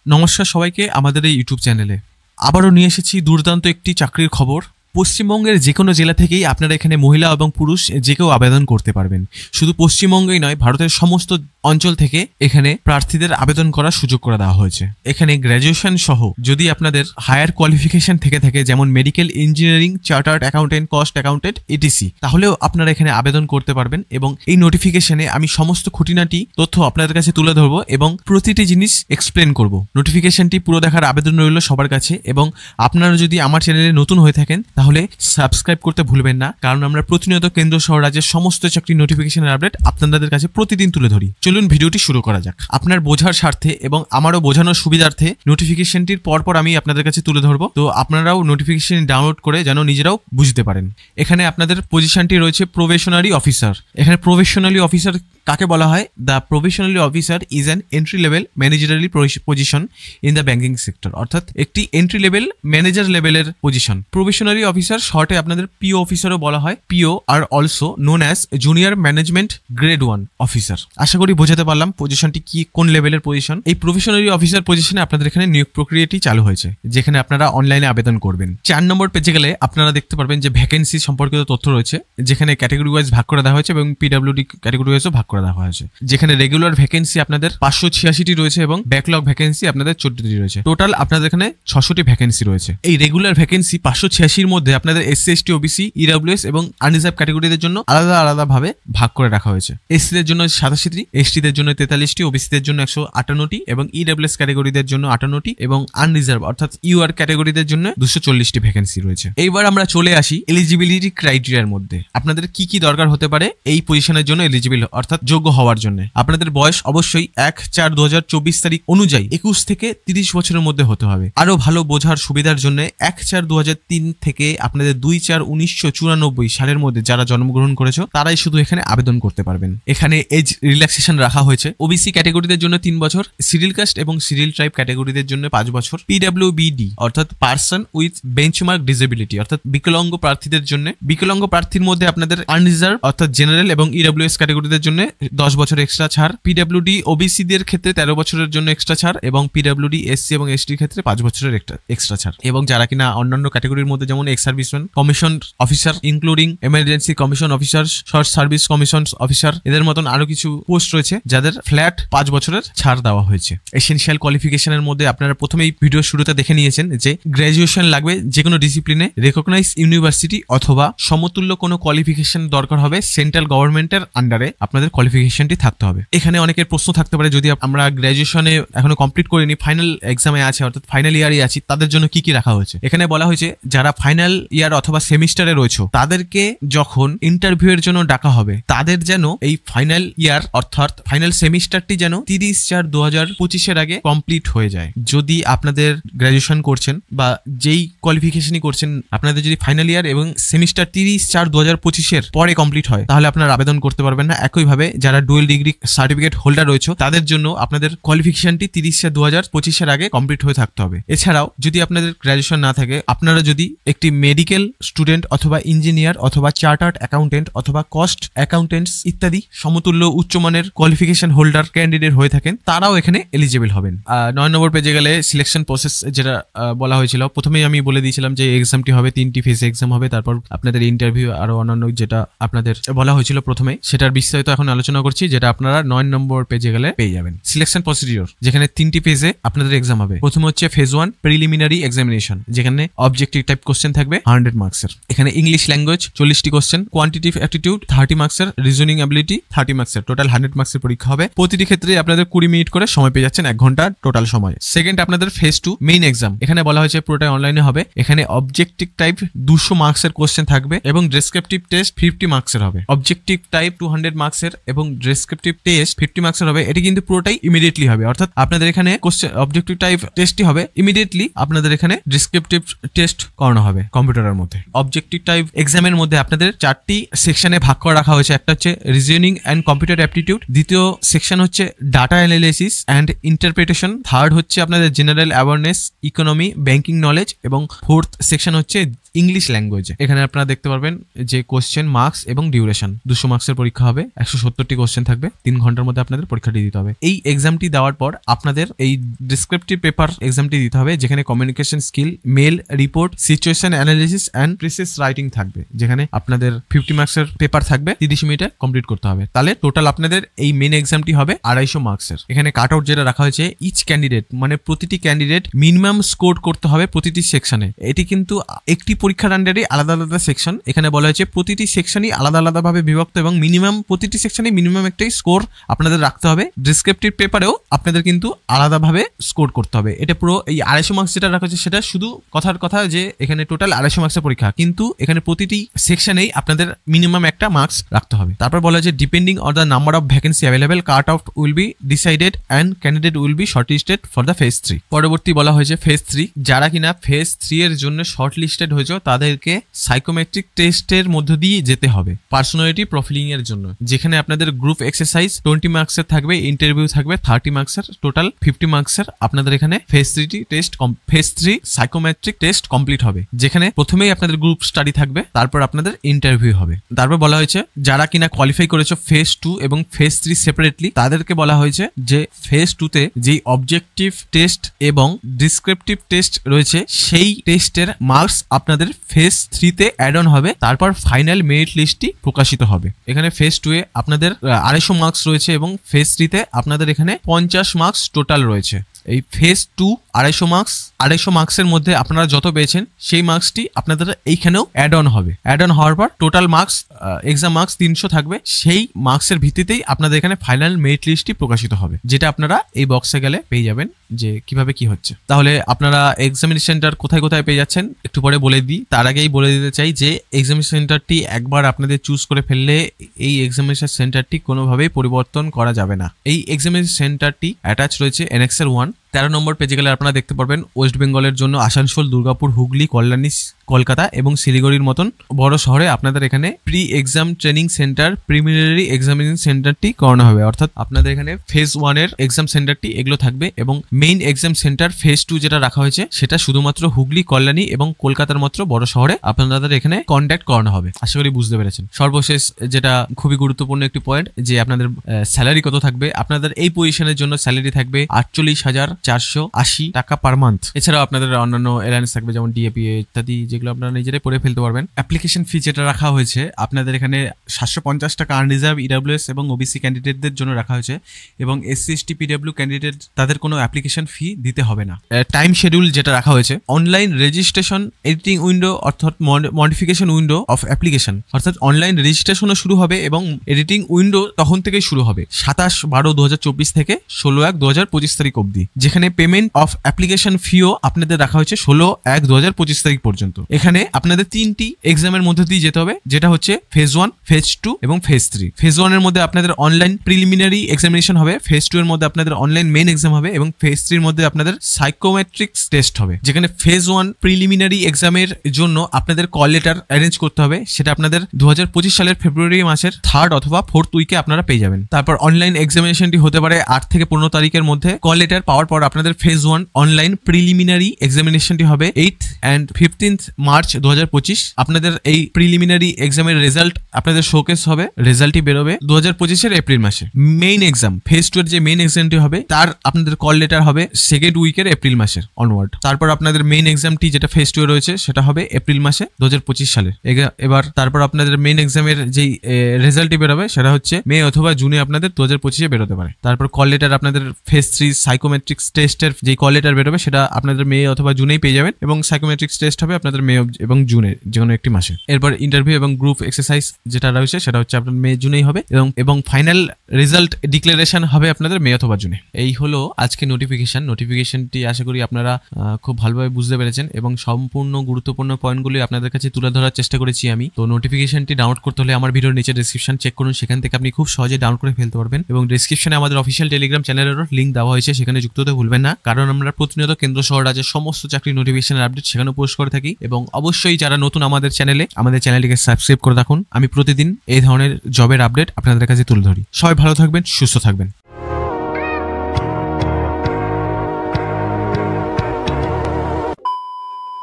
নমস্কার সবাইকে আমাদের এই ইউটিউব চ্যানেলে আবারও নিয়ে এসেছি দুর্দান্ত একটি চাকরির খবর। পশ্চিমবঙ্গের যে কোনো জেলা থেকেই আপনারা এখানে মহিলা এবং পুরুষ যে কেউ আবেদন করতে পারবেন। শুধু পশ্চিমবঙ্গেই নয়, ভারতের সমস্ত অঞ্চল থেকে এখানে প্রার্থীদের আবেদন করার সুযোগ করে দেওয়া হয়েছে। এখানে গ্র্যাজুয়েশন সহ যদি আপনাদের হায়ার কোয়ালিফিকেশন থেকে থাকে, যেমন medical, engineering, chartered accountant, cost accountant, etc, তাহলেও আপনারা এখানে আবেদন করতে পারবেন। এবং এই নোটিফিকেশনে আমি সমস্ত খুঁটিনাটি তথ্য আপনাদের কাছে তুলে ধরবো এবং প্রতিটি জিনিস এক্সপ্লেন করব। নোটিফিকেশনটি পুরো দেখার আবেদন রইল সবার কাছে। এবং আপনারা যদি আমার চ্যানেলে নতুন হয়ে থাকেন তাহলে সাবস্ক্রাইব করতে ভুলবেন না, কারণ আমরা প্রতিনিয়ত কেন্দ্র সহ রাজ্যের সমস্ত চাকরি নোটিফিকেশনের আপডেট আপনাদের কাছে প্রতিদিন তুলে ধরি। চলুন ভিডিওটি শুরু করা যাক। আপনার বোঝার স্বার্থে এবং আমারও বোঝানোর সুবিধার্থে নোটিফিকেশনটির পরপর আমি আপনাদের কাছে তুলে ধরবো, তো আপনারাও নোটিফিকেশন ডাউনলোড করে যেন নিজেরাও বুঝতে পারেন। এখানে আপনাদের পজিশনটি রয়েছে প্রোবেশনারি অফিসার। এখানে প্রোবেশনারি অফিসার কাকে বলা হয়? The probationary officer is an entry level managerially position in the banking sector, অর্থাৎ একটি এন্ট্রি লেভেল ম্যানেজার লেভেলের পজিশন। প্রোবেশনারি অফিসার শর্টে আপনাদের পিও অফিসারও বলা হয়। PO are also known as junior management grade 1 officer. আশা করি বোঝাতে পারলাম পজিশনটি কি, কোন লেভেলের পজিশন। এই প্রোবেশনারি অফিসার পজিশনে আপনাদের এখানে নিয়োগ প্রক্রিয়াটি চালু হয়েছে, যেখানে আপনারা অনলাইনে আবেদন করবেন। 4 নম্বর পেজে গেলে আপনারা দেখতে পারবেন যে ভ্যাকেন্সি সম্পর্কিত তথ্য রয়েছে, যেখানে ক্যাটাগরি ওয়াইজ ভাগ করে দেওয়া হয়েছে এবং পিডব্লিউডি ক্যাটাগরি ওয়াইজও ভাগ করে দেওয়া হয়েছে। যেখানে রেগুলার ভ্যাকেন্সি আপনাদের 586টি রয়েছে এবং ব্যাকলগ ভ্যাকেন্সি আপনাদের 14টি রয়েছে। টোটাল আপনাদের এখানে 600টি ভ্যাকেন্সি রয়েছে। এই রেগুলার ভ্যাকেন্সি 586-র মধ্যে আপনাদের এসসি, এসটি, ওবিসি, ইডব্লিউএস এবং আনরিজার্ভ ক্যাটাগরিদের জন্য আলাদা আলাদা ভাবে ভাগ করে রাখা হয়েছে। এসসিদের জন্য 87টি, এসটিদের জন্য 43টি, ওবিসিদের জন্য 158টি এবং ইডব্লিউএস ক্যাটাগরিদের জন্য 58টি এবং আনরিজার্ভ অর্থাৎ ইউআর ক্যাটাগরিদের জন্য 240টি ভ্যাকেন্সি রয়েছে। এইবার আমরা চলে আসি এলিজিবিলিটি ক্রাইটেরিয়ার মধ্যে। আপনাদের কি কি দরকার হতে পারে এই পজিশনের জন্য এলিজিবল অর্থাৎ যোগ্য হওয়ার জন্য? আপনাদের বয়স অবশ্যই 1/4/2024 তারিখ অনুযায়ী 21 থেকে 30 বছরের মধ্যে হতে হবে। আরো ভালো বোঝার সুবিধার জন্য 1/4/2003 থেকে আপনাদের 2/4/1994 সালের মধ্যে যারা জন্মগ্রহণ করেছো তারাই শুধু এখানে আবেদন করতে পারবেন। এখানে এজ রিল্যাক্সেশন রাখা হয়েছে। ওবিসি ক্যাটাগরিদের জন্য 3 বছর, সিরিয়াল কাস্ট এবং সিরিয়াল ট্রাইব ক্যাটাগরিদের জন্য 5 বছর, পিডব্লিউবিডি অর্থাৎ পার্সন উইথ বেঞ্চমার্ক ডিসেবিলিটি অর্থাৎ বিকলাঙ্গ প্রার্থীদের জন্য, বিকলাঙ্গ প্রার্থীর মধ্যে আপনাদের আনরিজার্ভ অর্থাৎ জেনারেল এবং ইডব্লিউএস ক্যাটাগরিদের জন্য 10 বছর এক্সট্রা ছাড়, পিডব্লিউডি ওবিসি দের ক্ষেত্রে 13 বছরের জন্য এক্সট্রা ছাড় এবং পিডব্লিউডি এসসি এবং এসটির ক্ষেত্রে 5 বছরের এক্সট্রা ছাড়। এবং যারা কিনা অন্যান্য ক্যাটাগরির মধ্যে যেমন ex serviceman, commission officer including emergency commission officer, short service commission officer, এদের মতন আরো কিছু পোস্ট রয়েছে যাদের ফ্ল্যাট 5 বছরের ছাড় দেওয়া হয়েছে। এসেনশিয়াল কোয়ালিফিকেশনের মধ্যে আপনারা প্রথমেই ভিডিও শুরুতে দেখে নিয়েছেন যে গ্র্যাজুয়েশন লাগবে যে কোনো ডিসিপ্লিনে, রেকগনাইজ ইউনিভার্সিটি অথবা সমতুল্য কোনো কোয়ালিফিকেশন দরকার হবে সেন্ট্রাল গভর্নমেন্টের আন্ডারে আপনাদের কোয়ালিফিকেশনটি থাকতে হবে। এখানে অনেকের প্রশ্ন থাকতে পারে, যদি আমরা গ্র্যাজুয়েশনে এখনো কমপ্লিট করিনি, ফাইনাল এক্সামে আছে অর্থাৎ ফাইনাল ইয়ারে আছি, তাদের জন্য কি কি রাখা হয়েছে? এখানে বলা হয়েছে যারা ফাইনাল ইয়ার অথবা সেমিস্টারে রয়েছে তাদেরকে যখন ইন্টারভিউ এর জন্য ডাকা হবে তাদের যেন এই ফাইনাল ইয়ার অর্থাৎ ফাইনাল সেমিস্টারটি যেন 30/4/2025 আগে কমপ্লিট হয়ে যায়। যদি আপনাদের গ্র্যাজুয়েশন করছেন বা যেই কোয়ালিফিকেশনই করছেন, আপনাদের যদি ফাইনাল ইয়ার এবং সেমিস্টার 30/4/2025 পরে কমপ্লিট হয় তাহলে আপনারা আবেদন করতে পারবেন না। একইভাবে যারা ডুয়েল ডিগ্রি সার্টিফিকেট হোল্ডার রয়েছে তাদের জন্য আপনাদের কোয়ালিফিকেশনটি 30/4/2025 আগে কমপ্লিট হয়ে থাকতে হবে। এছাড়াও যদি আপনাদের গ্র্যাজুয়েশন না থাকে, আপনারা যদি একটি মেডিকেল স্টুডেন্ট অথবা ইঞ্জিনিয়ার অথবা চার্টার্ড অ্যাকাউন্টেন্ট অথবা কস্ট অ্যাকাউন্টেন্টস ইত্যাদি সমতুল্য উচ্চমানের কোয়ালিফিকেশন হোল্ডার ক্যান্ডিডেট হয়ে থাকেন, তারাও এখানে এলিজিবল হবেন। 9 নম্বর পেজে গেলে সিলেকশন প্রসেস যেটা বলা হয়েছিল, প্রথমেই আমি বলে দিয়েছিলাম যে এক্সামটি হবে 3টি ফেজে এক্সাম হবে, তারপর আপনাদের ইন্টারভিউ আরো অন্যান্য যেটা আপনাদের বলা হয়েছিল প্রথমে, সেটার বিস্তারিত এখন আলোচনা করছি, যেটা আপনারা 9 নম্বর পেজে গেলে পেয়ে যাবেন। সিলেকশন প্রসিডিওর, যেখানে 3টি ফেজে আপনাদের এক্সাম হবে। প্রথম হচ্ছে ফেজ 1 প্রিলিমিনারি এক্সামিনেশন, যেখানে অবজেক্টিভ টাইপ কোশ্চেন থাকবে 100 মার্কসের। এখানে ইংলিশ ল্যাঙ্গুয়েজ 40টি কোশ্চেন, কোয়ান্টিটিভ অ্যাপটিটিউড 30 মার্কসের, রিজনিং অ্যাবিলিটি 30 মার্কসের, টোটাল 100 মার্কসের পরীক্ষা হবে। প্রতিটি ক্ষেত্রে আপনাদের 20 মিনিট করে সময় পেয়ে যাচ্ছেন, 1 ঘন্টা টোটাল সময়। সেকেন্ড আপনাদের ফেজ 2 মেইন এক্সাম, এখানে বলা হয়েছে পুরোটাই অনলাইনে হবে। এখানে অবজেক্টিভ টাইপ 200 মার্কসের কোশ্চেন থাকবে এবং ডেসক্রিপটিভ টেস্ট 50 মার্কসের হবে। অবজেক্টিভ টাইপ 200 মার্কসের এবং ডেসক্রিপটিভ টেস্ট 50 মার্কসের হবে। এটি কিন্তু পুরোটাই ইমিডিয়েটলি হবে, অর্থাৎ আপনাদের এখানে কোশ্চেন অবজেক্টিভ টাইপ টেস্টই হবে, ইমিডিয়েটলি আপনাদের এখানে ডেসক্রিপটিভ টেস্ট করানো হবে কম্পিউটারের মধ্যে। অবজেক্টিভ টাইপ এক্সামের মধ্যে আপনাদের 4টি সেকশনে ভাগ করে রাখা হয়েছে। একটা হচ্ছে রিজনিং অ্যান্ড কম্পিউটার অ্যাপটিটিউড, দ্বিতীয় সেকশন হচ্ছে data analysis and interpretation, third হচ্ছে আপনাদের general awareness, economy, banking knowledge এবং ফোর্থ সেকশন হচ্ছে ইংলিশ ল্যাঙ্গুয়েজে। এখানে আপনারা দেখতে পারবেন যে কোশ্চেন, মার্কস এবং ডিউরেশন। 200 মার্কসের পরীক্ষা হবে, 170টি কোশ্চেন থাকবে, 3 ঘন্টার মধ্যে আপনাদের পরীক্ষাটি দিতে হবে। এই এক্সামটি দেওয়ার পর আপনাদের এই ডিসক্রিপটিভ পেপার এক্সামটি দিতে হবে, যেখানে communication skill, mail, report, situation analysis and precis writing থাকবে, যেখানে আপনাদের 50 মার্কসের পেপার থাকবে, 30 মিনিটে কমপ্লিট করতে হবে। তাহলে টোটাল আপনাদের এই মেন এক্সামটি হবে 250 মার্কসের। এখানে কাট আউট যেটা রাখা হয়েছে, ইচ ক্যান্ডিডেট মানে প্রতিটি ক্যান্ডিডেট মিনিমাম স্কোর করতে হবে প্রতিটি সেকশনে। এটি কিন্তু একটি পরীক্ষার আন্ডারে আলাদা আলাদা সেকশন। এখানে বলা হয়েছে প্রতিটি সেকশনই আলাদা আলাদাভাবে বিভক্ত এবং মিনিমাম প্রতিটি সেকশনে মিনিমাম একটাই স্কোর আপনাদের রাখতে হবে। ডিসক্রিপটিভ পেপারেও আপনাদের কিন্তু আলাদাভাবে স্কোর করতে হবে। এটা পুরো এই 250 মার্কস যেটা রাখা হয়েছে সেটা শুধু কথার কথা যে এখানে টোটাল 250 মার্কসের পরীক্ষা, কিন্তু এখানে প্রতিটি সেকশনেই আপনাদের মিনিমাম একটা মার্কস রাখতে হবে। তারপর বলা হয়েছে depending on the number of vacancy available, cut out will be decided and candidate will be shortlisted for the phase 3। পরবর্তী বলা হয়েছে ফেজ 3। যারা কিনা ফেজ 3 এর জন্য শর্টলিস্টেড হয়েছে তাদেরকে সাইকোমেট্রিক টেস্টের মধ্য দিয়ে যেতে হবে পার্সোনালিটি প্রোফাইলিং এর জন্য, যেখানে আপনাদের গ্রুপ এক্সারসাইজ 20 মার্কসের থাকবে, ইন্টারভিউ থাকবে 30 মার্কসের, টোটাল 50 মার্কসের আপনাদের এখানে ফেজ 3 সাইকোমেট্রিক টেস্ট কমপ্লিট হবে, যেখানে প্রথমেই আপনাদের গ্রুপ স্টাডি থাকবে, তারপর আপনাদের ইন্টারভিউ হবে। তারপর বলা হয়েছে যারা কিনা কোয়ালিফাই করেছে ফেজ 2 এবং ফেজ 3 সেপারেটলি, তাদেরকে বলা হয়েছে যে ফেজ 2 তে যেই অবজেক্টিভ টেস্ট এবং ডিসক্রিপটিভ টেস্ট রয়েছে সেই টেস্টের মার্কস আপনাদের ফেজ 3 তে অ্যাড অন হবে, তারপর ফাইনাল মেরিট লিস্টটি প্রকাশিত হবে। এখানে ফেজ 2 এ আপনাদের 250 মার্কস রয়েছে এবং ফেজ 3 তে আপনাদের এখানে 50 মার্কস টোটাল রয়েছে। এই ফেজ 2 250 মার্কসের মধ্যে আপনারা যত পেয়েছেন সেই মার্কসটি আপনাদের এইখানেও অ্যাড অন হবে। অ্যাড অন হওয়ার পর টোটাল মার্কস, এক্সাম মার্কস 300 থাকবে, সেই মার্কসের ভিত্তিতেই আপনাদের এখানে ফাইনাল মেরিট লিস্টটি প্রকাশিত হবে, যেটা আপনারা এই বক্সে গেলে পেয়ে যাবেন যে কিভাবে কি হচ্ছে। তাহলে আপনারা এক্সামিনেশন সেন্টার কোথায় কোথায় পেয়ে যাচ্ছেন একটু পরে বলে দিই। তার আগেই বলে দিতে চাই যে এক্সামিনেশন সেন্টারটি একবার আপনাদের চুজ করে ফেললে এই এক্সামিনেশন সেন্টারটি কোনোভাবেই পরিবর্তন করা যাবে না। এই এক্সামিনেশন সেন্টারটি অ্যাটাচ রয়েছে এনএক্সের 1। 13 নম্বর পেজে গেলে আপনারা দেখতে পারবেন ওয়েস্ট বেঙ্গলের জন্য আসানসোল, দুর্গাপুর, হুগলি, কল্যাণী, কলকাতা এবং শিলিগুড়ির মতন বড় শহরে আপনাদের এখানে pre exam training centre, preliminary examination সেন্টারটি করানো হবে। অর্থাৎ আপনাদের এখানে ফেজ 1 এর এক্সাম সেন্টারটি এগুলো থাকবে এবং মেইন এক্সাম সেন্টার ফেজ 2 যেটা রাখা হয়েছে সেটা শুধুমাত্র হুগলি, কল্যাণী এবং কলকাতার মতো বড় শহরে আপনাদের এখানে কন্ট্যাক্ট করানো হবে। আশা করি বুঝতে পেরেছেন। সর্বশেষ যেটা খুবই গুরুত্বপূর্ণ একটি পয়েন্ট, যে আপনাদের স্যালারি কত থাকবে। আপনাদের এই পজিশনের জন্য স্যালারি থাকবে 48,480 টাকা পার মান্থ। এছাড়াও আপনাদের অন্যান্য অ্যালায়েন্স থাকবে যেমন ডিএপিএ ইত্যাদি, যেগুলো আপনারা নিজেরাই পড়ে ফেলতে পারবেন। অ্যাপ্লিকেশন ফি যেটা রাখা হয়েছে আপনাদের এখানে 750 টাকা আনরিজার্ভ, ইডব্লিউএস এবং ওবিসি ক্যান্ডিডেটদের জন্য রাখা হয়েছে এবং এসসি এসটি পিডব্লিউ ক্যান্ডিডেট তাদের কোনো অ্যাপ্লিকেশন ফি দিতে হবে না। টাইম শিডিউল যেটা রাখা হয়েছে, অনলাইন রেজিস্ট্রেশন, এডিটিং উইন্ডো অর্থাৎ মডিফিকেশন উইন্ডো অফ অ্যাপ্লিকেশন, অর্থাৎ অনলাইন রেজিস্ট্রেশনও শুরু হবে এবং এডিটিং উইন্ডো তখন থেকেই শুরু হবে 27/12/2024 থেকে 16/1/2025 তারিখ অবধি, যেখানে পেমেন্ট অফ অ্যাপ্লিকেশন ফিও আপনাদের রাখা হয়েছে 16/1/2025 তারিখ পর্যন্ত। এখানে আপনাদের 3টি এক্সামের মধ্যে দিয়ে যেতে হবে, যেটা হচ্ছে ফেজ 1, ফেজ 2 এবং ফেজ 3। ফেজ 1 এর মধ্যে আপনাদের অনলাইন প্রিলিমিনারি এক্সামিনেশন হবে, ফেজ 2 এর মধ্যে আপনাদের অনলাইন মেইন এক্সাম হবে এবং ফেজ 3 এর মধ্যে আপনাদের সাইকোমেট্রিক্স টেস্ট হবে। যেখানে ফেজ 1 প্রিলিমিনারি এক্সামের জন্য আপনাদের কল লেটার অ্যারেঞ্জ করতে হবে, সেটা আপনাদের 2025 সালের ফেব্রুয়ারি মাসের 3rd অথবা 4th উইকে আপনারা পেয়ে যাবেন। তারপর অনলাইন এক্সামিনেশনটি হতে পারে 8 থেকে 15 তারিখের মধ্যে। কল লেটার পাওয়ার পর আপনাদের ফেজ 1 অনলাইন প্রিলিমিনারি এক্সামিনেশনটি হবে 8th and 15th মার্চ 2025। আপনাদের এই প্রিলিমিনারি এক্সামের রেজাল্ট আপনাদের শোকেস হবে, রেজাল্টই বেরোবে 2025 এর এপ্রিল মাসে। মেইন এক্সাম ফেজ 2 এর যে মেইন এক্সামটি হবে তার আপনাদের কল লেটার হবে 2nd উইকের এপ্রিল মাসের অনওয়ার্ড। তারপর আপনাদের মেইন এক্সামটি যেটা ফেজ 2 এ রয়েছে সেটা হবে এপ্রিল মাসে 2025 সালে। এবার তারপর আপনাদের মেইন এক্সামের যেই রেজাল্টই বেরোবে সেটা হচ্ছে মে অথবা জুনে আপনাদের 2025 এ বেরোতে পারে। তারপর কল লেটার আপনাদের ফেজ 3 সাইকোমেট্রিক্স টেস্টের যেই কল লেটার বেরোবে সেটা আপনাদের মে অথবা জুনেই পেয়ে যাবেন এবং সাইকোমেট্রিক্স টেস্ট হবে আপনাদের মে এবং জুনে যে কোনো একটি মাসে। এরপর ইন্টারভিউ এবং গ্রুপ এক্সারসাইজ যেটা রয়েছে সেটা হচ্ছে আপনার মে জুনেই হবে এবং ফাইনাল রেজাল্ট ডিক্লারেশন হবে আপনাদের মে অথবা জুনে। এই হলো আজকে নোটিফিকেশনটি আশা করি আপনারা খুব ভালোভাবে বুঝতে পেরেছেন এবং সম্পূর্ণ গুরুত্বপূর্ণ পয়েন্টগুলি আপনাদের কাছে তুলে ধরার চেষ্টা করেছি আমি। তো নোটিফিকেশনটি ডাউনলোড করতে হলে আমার ভিডিওর নিচে ডেসক্রিপশন চেক করুন, সেখান থেকে আপনি খুব সহজে ডাউনলোড করে ফেলতে পারবেন এবং ডেসক্রিপশনে আমাদের অফিসিয়াল টেলিগ্রাম চ্যানেলেরও লিঙ্ক দেওয়া হয়েছে, সেখানে যুক্ত হতে ভুলবেন না, কারণ আমরা প্রতিনিয়ত কেন্দ্র সহ রাজ্যের সমস্ত চাকরির নোটিফিকেশনের আপডেট সেখানে পোস্ট করে থাকি। এবং অবশ্যই যারা নতুন আমাদের চ্যানেলটিকে সাবস্ক্রাইব করে রাখুন, আমি প্রতিদিন এই ধরনের জবের আপডেট আপনাদের কাছে তুলে ধরি। সবাই ভালো থাকবেন, সুস্থ থাকবেন।